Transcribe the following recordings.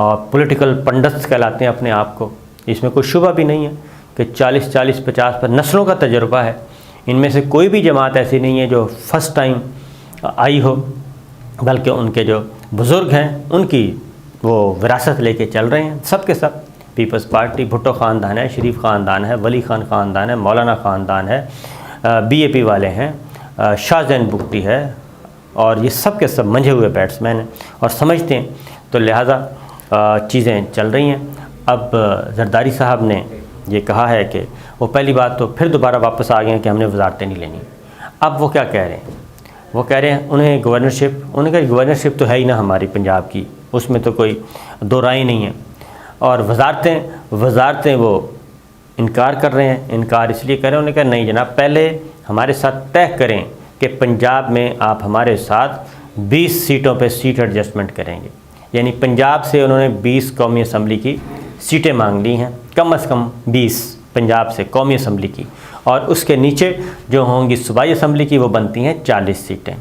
اور پولیٹیکل پنڈتس کہلاتے ہیں اپنے آپ کو. اس میں کوئی شبہ بھی نہیں ہے کہ 40-50 پر نسلوں کا تجربہ ہے. ان میں سے کوئی بھی جماعت ایسی نہیں ہے جو فرسٹ ٹائم آئی ہو، بلکہ ان کے جو بزرگ ہیں ان کی وہ وراثت لے کے چل رہے ہیں. سب کے سب پیپلز پارٹی، بھٹو خاندان ہے، شریف خاندان ہے، ولی خان خاندان ہے، مولانا خاندان ہے، BAP والے ہیں، شاہ زین بگٹی ہے، اور یہ سب کے سب منجھے ہوئے بیٹسمین ہیں اور سمجھتے ہیں. تو لہٰذا چیزیں چل رہی ہیں. اب زرداری صاحب نے یہ کہا ہے کہ وہ پہلی بات تو پھر دوبارہ واپس آ گئے ہیں کہ ہم نے وزارتیں نہیں لینی. اب وہ کیا کہہ رہے ہیں؟ وہ کہہ رہے ہیں انہیں انہوں نے کہا گورنرشپ تو ہے ہی نہ ہماری پنجاب کی، اس میں تو کوئی دو رائے نہیں ہے. اور وزارتیں وہ انکار کر رہے ہیں. انکار اس لیے کر رہے ہیں، انہوں نے کہا نہیں جناب، پہلے ہمارے ساتھ طے کریں کہ پنجاب میں آپ ہمارے ساتھ 20 سیٹوں پہ سیٹ ایڈجسٹمنٹ کریں گے. یعنی پنجاب سے انہوں نے 20 قومی اسمبلی کی سیٹیں مانگ لی ہیں، کم از کم 20 پنجاب سے قومی اسمبلی کی، اور اس کے نیچے جو ہوں گی صوبائی اسمبلی کی وہ بنتی ہیں 40 سیٹیں.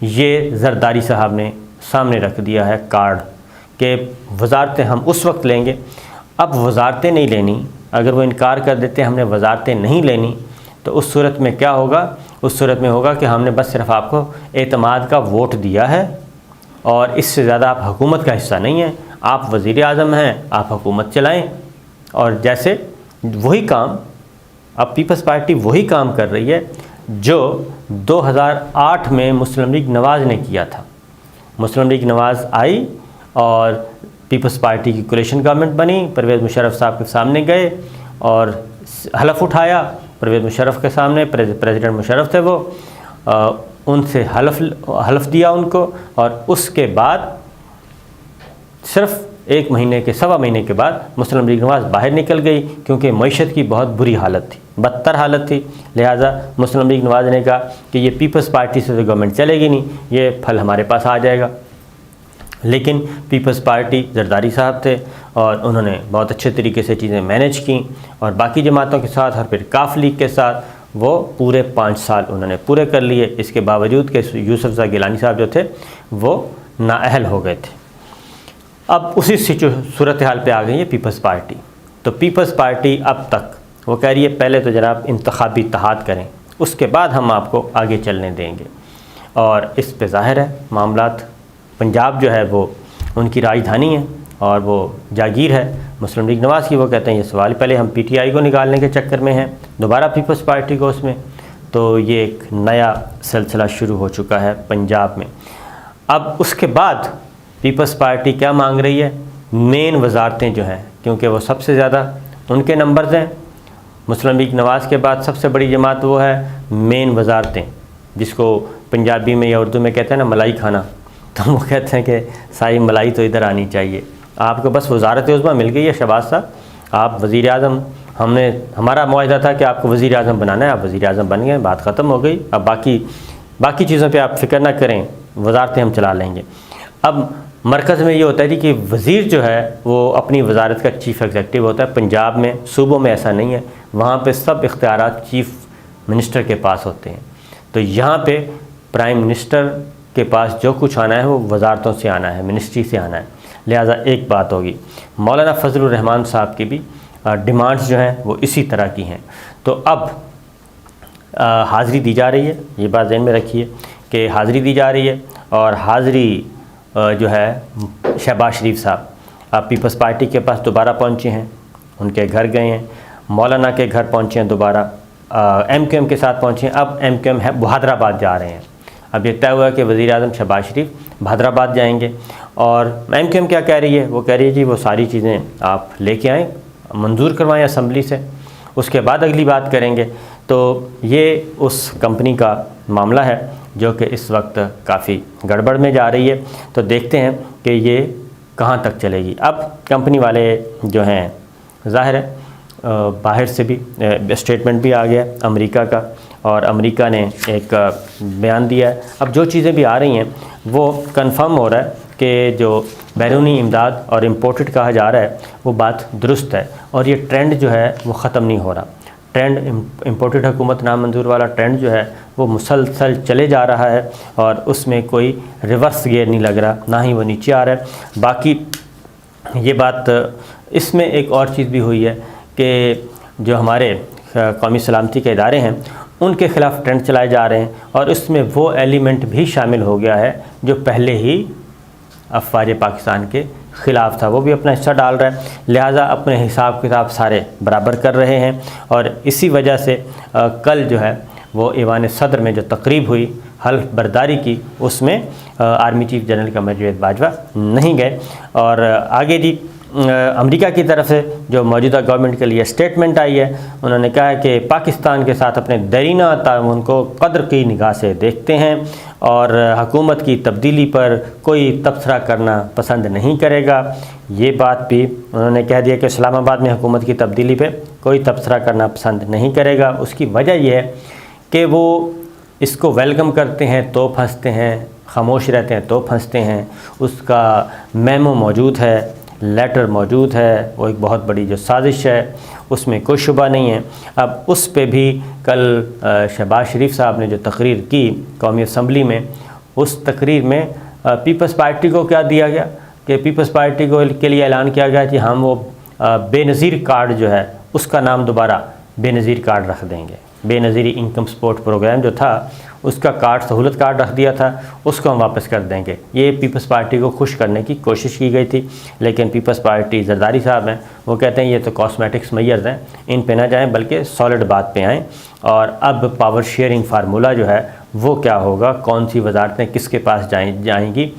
یہ زرداری صاحب نے سامنے رکھ دیا ہے کارڈ کہ وزارتیں ہم اس وقت لیں گے. اب وزارتیں نہیں لینی، اگر وہ انکار کر دیتے ہم نے وزارتیں نہیں لینی، تو اس صورت میں کیا ہوگا؟ اس صورت میں ہوگا کہ ہم نے بس صرف آپ کو اعتماد کا ووٹ دیا ہے اور اس سے زیادہ آپ حکومت کا حصہ نہیں ہیں. آپ وزیر اعظم ہیں، آپ حکومت چلائیں. اور جیسے وہی کام اب پیپلز پارٹی وہی کام کر رہی ہے جو 2008 میں مسلم لیگ نواز نے کیا تھا. مسلم لیگ نواز آئی اور پیپلز پارٹی کی کولیشن گورنمنٹ بنی، پرویز مشرف صاحب کے سامنے گئے اور حلف اٹھایا. پرویز مشرف کے سامنے پریزیڈنٹ مشرف تھے، وہ ان سے حلف دیا ان کو، اور اس کے بعد صرف سوا مہینے کے بعد مسلم لیگ نواز باہر نکل گئی، کیونکہ معیشت کی بہت بری حالت تھی، بدتر حالت تھی. لہٰذا مسلم لیگ نواز نے کہا کہ یہ پیپلز پارٹی سے تو گورنمنٹ چلے گی نہیں، یہ پھل ہمارے پاس آ جائے گا. لیکن پیپلز پارٹی زرداری صاحب تھے اور انہوں نے بہت اچھے طریقے سے چیزیں مینیج کیں، اور باقی جماعتوں کے ساتھ اور پھر کاف لیگ کے ساتھ وہ پورے 5 سال انہوں نے پورے کر لیے. اس کے باوجود کہ یوسف زئی گیلانی صاحب جو تھے وہ نااہل ہو گئے تھے. اب اسی صورتحال پہ آ گئی ہے پیپلز پارٹی. تو پیپلز پارٹی اب تک وہ کہہ رہی ہے پہلے تو جناب انتخابی اتحاد کریں، اس کے بعد ہم آپ کو آگے چلنے دیں گے. اور اس پہ ظاہر ہے معاملات، پنجاب جو ہے وہ ان کی راجدھانی ہے اور وہ جاگیر ہے مسلم لیگ نواز کی. وہ کہتے ہیں یہ سوال پہلے ہم PTI کو نکالنے کے چکر میں ہیں، دوبارہ پیپلز پارٹی کو اس میں. تو یہ ایک نیا سلسلہ شروع ہو چکا ہے پنجاب میں. اب اس کے بعد پیپلز پارٹی کیا مانگ رہی ہے؟ مین وزارتیں جو ہیں، کیونکہ وہ سب سے زیادہ ان کے نمبرز ہیں. مسلم لیگ نواز کے بعد سب سے بڑی جماعت وہ ہے مین وزارتیں، جس کو پنجابی میں یا اردو میں کہتے ہیں نا ملائی کھانا. تو وہ کہتے ہیں کہ ساری ملائی تو ادھر آنی چاہیے. آپ کو بس وزارت عظمیٰ مل گئی ہے شہباز صاحب، آپ وزیر اعظم، ہمارا معاہدہ تھا کہ آپ کو وزیر اعظم بنانا ہے، آپ وزیر اعظم بن گئے، بات ختم ہو گئی. اب باقی چیزوں پہ آپ فکر نہ کریں، وزارتیں ہم چلا لیں گے. اب مرکز میں یہ ہوتا ہے کہ وزیر جو ہے وہ اپنی وزارت کا چیف ایگزیکٹو ہوتا ہے. پنجاب میں، صوبوں میں ایسا نہیں ہے، وہاں پہ سب اختیارات چیف منسٹر کے پاس ہوتے ہیں. تو یہاں پہ پرائم منسٹر کے پاس جو کچھ آنا ہے وہ وزارتوں سے آنا ہے، منسٹری سے آنا ہے. لہٰذا ایک بات ہوگی. مولانا فضل الرحمان صاحب کی بھی ڈیمانڈز جو ہیں وہ اسی طرح کی ہیں. تو اب حاضری دی جا رہی ہے، یہ بات ذہن میں رکھیے کہ حاضری دی جا رہی ہے. اور حاضری جو ہے شہباز شریف صاحب اب پیپلز پارٹی کے پاس دوبارہ پہنچے ہیں، ان کے گھر گئے ہیں، مولانا کے گھر پہنچے ہیں، دوبارہ MQM کے ساتھ پہنچے ہیں. اب MQM ہے بہادرآباد جا رہے ہیں. اب یہ طے ہوا کہ وزیر اعظم شہباز شریف بہادرآباد جائیں گے. اور MQM کیا کہہ رہی ہے؟ وہ کہہ رہی ہے جی وہ ساری چیزیں آپ لے کے آئیں، منظور کروائیں اسمبلی سے، اس کے بعد اگلی بات کریں گے. تو یہ اس کمپنی کا معاملہ ہے جو کہ اس وقت کافی گڑبڑ میں جا رہی ہے. تو دیکھتے ہیں کہ یہ کہاں تک چلے گی. اب کمپنی والے جو ہیں ظاہر ہے باہر سے بھی اسٹیٹمنٹ بھی آ گیا امریکہ کا، اور امریکہ نے ایک بیان دیا ہے. اب جو چیزیں بھی آ رہی ہیں وہ کنفرم ہو رہا ہے کہ جو بیرونی امداد اور امپورٹڈ کہا جا رہا ہے وہ بات درست ہے، اور یہ ٹرینڈ جو ہے وہ ختم نہیں ہو رہا. ٹرینڈ امپورٹڈ حکومت نامنظور والا ٹرینڈ جو ہے وہ مسلسل چلے جا رہا ہے، اور اس میں کوئی ریورس گیئر نہیں لگ رہا، نہ ہی وہ نیچے آ رہا ہے. باقی یہ بات اس میں ایک اور چیز بھی ہوئی ہے کہ جو ہمارے قومی سلامتی کے ادارے ہیں ان کے خلاف ٹرینڈ چلائے جا رہے ہیں، اور اس میں وہ ایلیمنٹ بھی شامل ہو گیا ہے جو پہلے ہی افواج پاکستان کے خلاف تھا، وہ بھی اپنا حصہ ڈال رہا ہے، لہٰذا اپنے حساب کتاب سارے برابر کر رہے ہیں۔ اور اسی وجہ سے کل جو ہے وہ ایوان صدر میں جو تقریب ہوئی حلف برداری کی، اس میں army chief general Qamar Javed Bajwa نہیں گئے۔ اور آگے جی امریکہ کی طرف سے جو موجودہ گورنمنٹ کے لیے اسٹیٹمنٹ آئی ہے، انہوں نے کہا ہے کہ پاکستان کے ساتھ اپنے دیرینہ تعاون کو قدر کی نگاہ سے دیکھتے ہیں اور حکومت کی تبدیلی پر کوئی تبصرہ کرنا پسند نہیں کرے گا۔ یہ بات بھی انہوں نے کہہ دیا کہ اسلام آباد میں حکومت کی تبدیلی پہ کوئی تبصرہ کرنا پسند نہیں کرے گا۔ اس کی وجہ یہ ہے کہ وہ اس کو ویلکم کرتے ہیں تو پھنستے ہیں، خاموش رہتے ہیں تو پھنستے ہیں۔ اس کا میمو موجود ہے، لیٹر موجود ہے، وہ ایک بہت بڑی جو سازش ہے، اس میں کوئی شبہ نہیں ہے۔ اب اس پہ بھی کل شہباز شریف صاحب نے جو تقریر کی قومی اسمبلی میں، اس تقریر میں پیپلز پارٹی کو کیا دیا گیا کہ پیپلز پارٹی کو کے لیے اعلان کیا گیا کہ ہم وہ بے نظیر کارڈ جو ہے اس کا نام دوبارہ بے نظیر کارڈ رکھ دیں گے۔ بے نظیری انکم سپورٹ پروگرام جو تھا اس کا کارڈ سہولت کارڈ رکھ دیا تھا، اس کو ہم واپس کر دیں گے۔ یہ پیپلز پارٹی کو خوش کرنے کی کوشش کی گئی تھی، لیکن پیپلز پارٹی زرداری صاحب ہیں، وہ کہتے ہیں یہ تو کاسمیٹکس میئرز ہیں، ان پہ نہ جائیں بلکہ سالڈ بات پہ آئیں۔ اور اب پاور شیئرنگ فارمولہ جو ہے وہ کیا ہوگا، کون سی وزارتیں کس کے پاس جائیں گی۔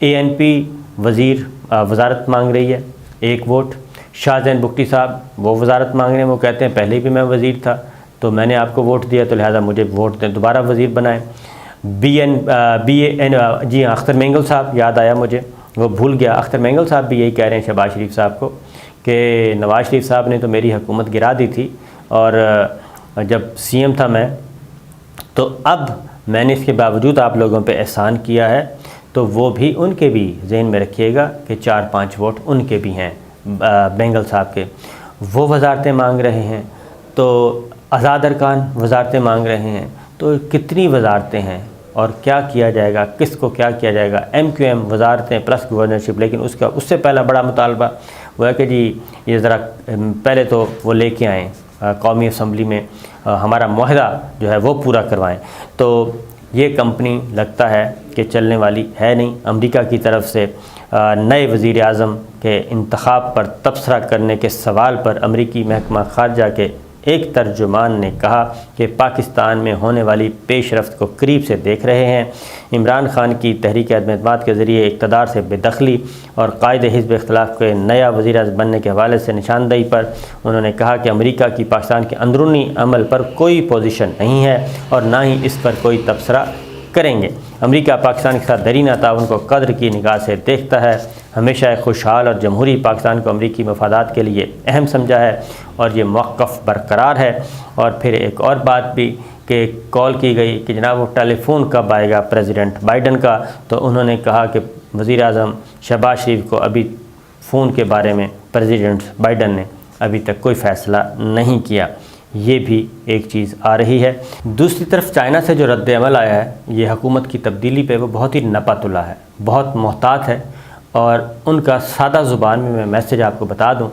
ANP وزارت مانگ رہی ہے 1 ووٹ، شاہ زین بگٹی صاحب وہ وزارت مانگ رہے ہیں، وہ کہتے ہیں پہلے بھی میں وزیر تھا تو میں نے آپ کو ووٹ دیا تو لہٰذا مجھے ووٹ دیں، دوبارہ وزیر بنائیں۔ جی اختر مینگل صاحب، یاد آیا مجھے، وہ بھول گیا، اختر مینگل صاحب بھی یہی کہہ رہے ہیں شہباز شریف صاحب کو کہ نواز شریف صاحب نے تو میری حکومت گرا دی تھی، اور جب CM تھا میں، تو اب میں نے اس کے باوجود آپ لوگوں پہ احسان کیا ہے، تو وہ بھی ان کے بھی ذہن میں رکھیے گا کہ 4-5 ووٹ ان کے بھی ہیں، بینگل صاحب کے۔ وہ وزارتیں مانگ رہے ہیں، تو آزاد ارکان وزارتیں مانگ رہے ہیں، تو کتنی وزارتیں ہیں اور کیا کیا جائے گا، کس کو کیا کیا جائے گا۔ MQM وزارتیں پلس گورنرشپ، لیکن اس سے پہلا بڑا مطالبہ وہ ہے کہ جی یہ ذرا پہلے تو وہ لے کے آئیں قومی اسمبلی میں، ہمارا معاہدہ جو ہے وہ پورا کروائیں۔ تو یہ کمپنی لگتا ہے کہ چلنے والی ہے نہیں۔ امریکہ کی طرف سے نئے وزیر اعظم کے انتخاب پر تبصرہ کرنے کے سوال پر امریکی محکمہ خارجہ کے ایک ترجمان نے کہا کہ پاکستان میں ہونے والی پیش رفت کو قریب سے دیکھ رہے ہیں۔ عمران خان کی تحریک عدم اعتماد کے ذریعے اقتدار سے بے دخلی اور قائد حزب اختلاف کے نیا وزیر اعظم بننے کے حوالے سے نشاندہی پر انہوں نے کہا کہ امریکہ کی پاکستان کے اندرونی عمل پر کوئی پوزیشن نہیں ہے اور نہ ہی اس پر کوئی تبصرہ کریں گے۔ امریکہ پاکستان کے ساتھ دیرینہ تعاون کو قدر کی نگاہ سے دیکھتا ہے، ہمیشہ ایک خوشحال اور جمہوری پاکستان کو امریکی مفادات کے لیے اہم سمجھا ہے اور یہ موقف برقرار ہے۔ اور پھر ایک اور بات بھی کہ کال کی گئی کہ جناب وہ ٹیلی فون کب آئے گا پریزیڈنٹ بائیڈن کا، تو انہوں نے کہا کہ وزیر اعظم شہباز شریف کو ابھی فون کے بارے میں پریزیڈنٹ بائیڈن نے ابھی تک کوئی فیصلہ نہیں کیا۔ یہ بھی ایک چیز آ رہی ہے۔ دوسری طرف چائنا سے جو رد عمل آیا ہے یہ حکومت کی تبدیلی پہ وہ بہت ہی نپا تلا ہے، بہت محتاط ہے، اور ان کا سادہ زبان میں میسج آپ کو بتا دوں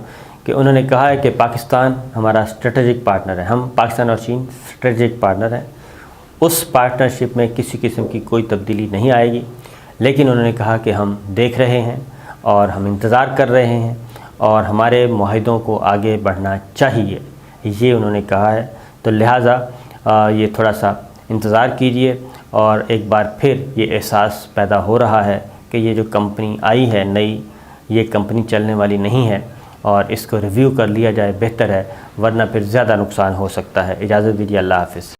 کہ انہوں نے کہا ہے کہ پاکستان ہمارا اسٹریٹجک پارٹنر ہے، ہم پاکستان اور چین اسٹریٹجک پارٹنر ہیں، اس پارٹنرشپ میں کسی قسم کی کوئی تبدیلی نہیں آئے گی، لیکن انہوں نے کہا کہ ہم دیکھ رہے ہیں اور ہم انتظار کر رہے ہیں اور ہمارے معاہدوں کو آگے بڑھنا چاہیے، یہ انہوں نے کہا ہے۔ تو لہٰذا یہ تھوڑا سا انتظار کیجئے، اور ایک بار پھر یہ احساس پیدا ہو رہا ہے کہ یہ جو کمپنی آئی ہے نئی، یہ کمپنی چلنے والی نہیں ہے، اور اس کو ریویو کر لیا جائے بہتر ہے، ورنہ پھر زیادہ نقصان ہو سکتا ہے۔ اجازت دیجیے، اللہ حافظ۔